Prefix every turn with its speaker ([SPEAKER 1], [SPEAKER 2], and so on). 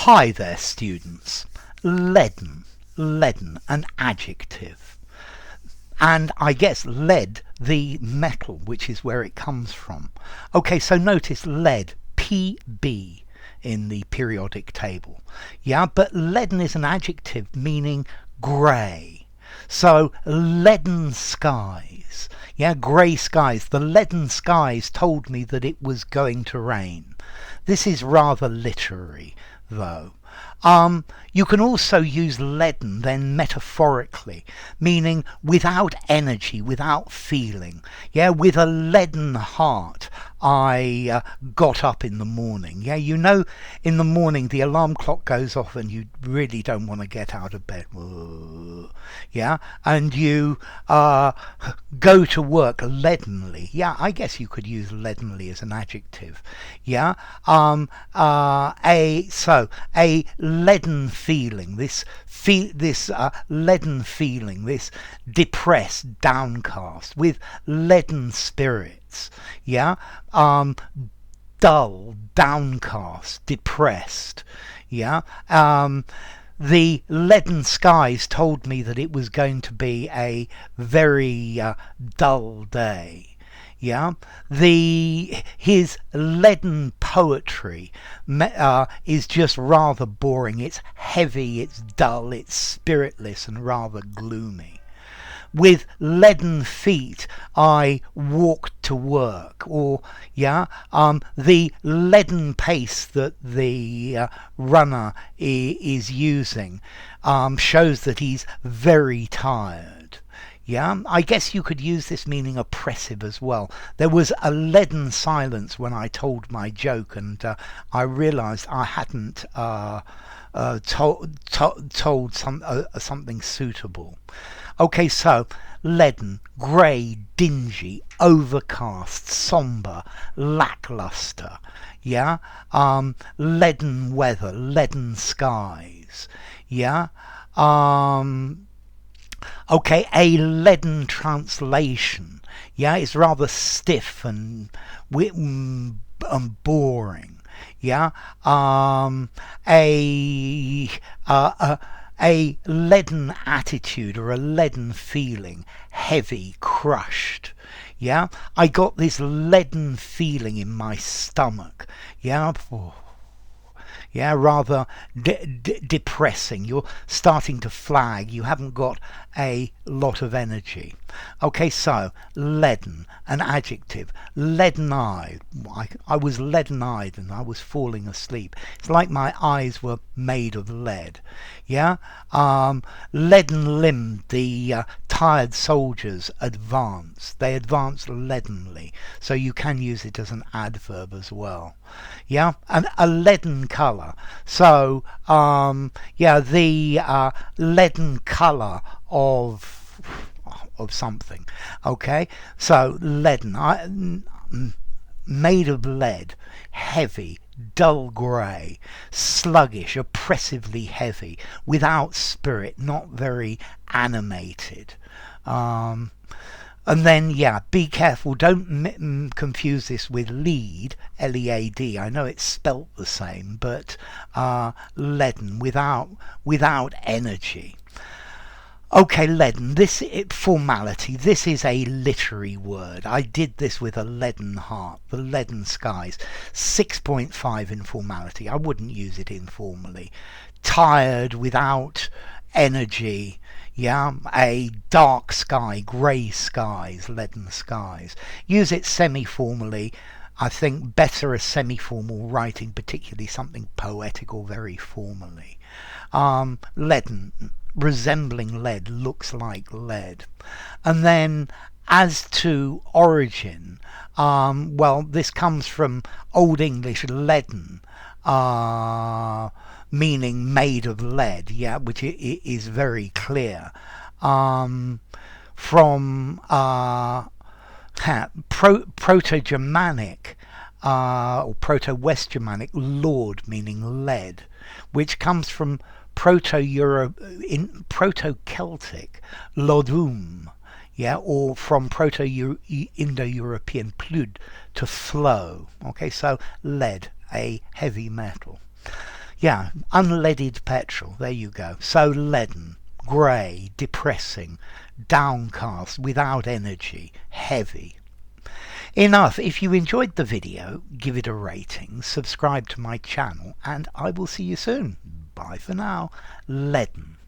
[SPEAKER 1] Hi there, students. Leaden, an adjective. And I guess lead, the metal, which is where it comes from. Okay, so notice lead, Pb, in the periodic table. Yeah, but leaden is an adjective meaning grey. So leaden skies. Yeah, grey skies. The leaden skies told me that it was going to rain. This is rather literary, though. You can also use leaden then metaphorically, meaning without energy, without feeling. Yeah, with a leaden heart, I got up in the morning. Yeah, you know, in the morning the alarm clock goes off and you really don't want to get out of bed. Yeah, and you go to work leadenly. Yeah, I guess you could use leadenly as an adjective. Yeah, a leaden feeling, this leaden feeling, this depressed, downcast, with leaden spirits. Yeah, dull, downcast, depressed. Yeah. The leaden skies told me that it was going to be a very dull day. Yeah, his leaden poetry is just rather boring. It's heavy, it's dull, it's spiritless, and rather gloomy. With leaden feet, I walked to work, or the leaden pace that the runner is using shows that he's very tired. Yeah, I guess you could use this meaning oppressive as well. There was a leaden silence when I told my joke, and I realised I hadn't told something suitable. Okay, so leaden, grey, dingy, overcast, sombre, lackluster. Yeah, leaden weather, leaden skies. Yeah. Okay, a leaden translation. Yeah, it's rather stiff and boring. Yeah, a leaden attitude or a leaden feeling, heavy, crushed. Yeah, I got this leaden feeling in my stomach. Yeah. Yeah, rather depressing. You're starting to flag. You haven't got a lot of energy. Okay, so leaden, an adjective. Leaden-eyed. I was leaden-eyed and I was falling asleep. It's like my eyes were made of lead. Yeah, leaden-limbed. The tired soldiers advance. They advance leadenly. So you can use it as an adverb as well. Yeah, and a leaden colour. So the leaden colour of something. Okay, so leaden, made of lead, heavy, dull grey, sluggish, oppressively heavy, without spirit, not very animated. And then, be careful. Don't confuse this with lead, L-E-A-D. I know it's spelt the same, but leaden, without energy. Okay, leaden. Formality. This is a literary word. I did this with a leaden heart. The leaden skies. 6.5 in formality. I wouldn't use it informally. Tired, without energy. Yeah, a dark sky, grey skies, leaden skies. Use it semi-formally. I think better as semi-formal writing, particularly something poetic or very formally. Leaden, resembling lead, looks like lead. And then as to origin, this comes from Old English leaden, meaning made of lead, which is very clear. From Proto-Germanic or Proto-West Germanic, lord, meaning lead, which comes from Proto-Celtic, lodum, or from Proto-Indo-European plud, to flow. Okay, so lead, a heavy metal. Yeah, unleaded petrol. There you go. So leaden, grey, depressing, downcast, without energy, heavy. Enough. If you enjoyed the video, give it a rating, subscribe to my channel, and I will see you soon. Bye for now. Leaden.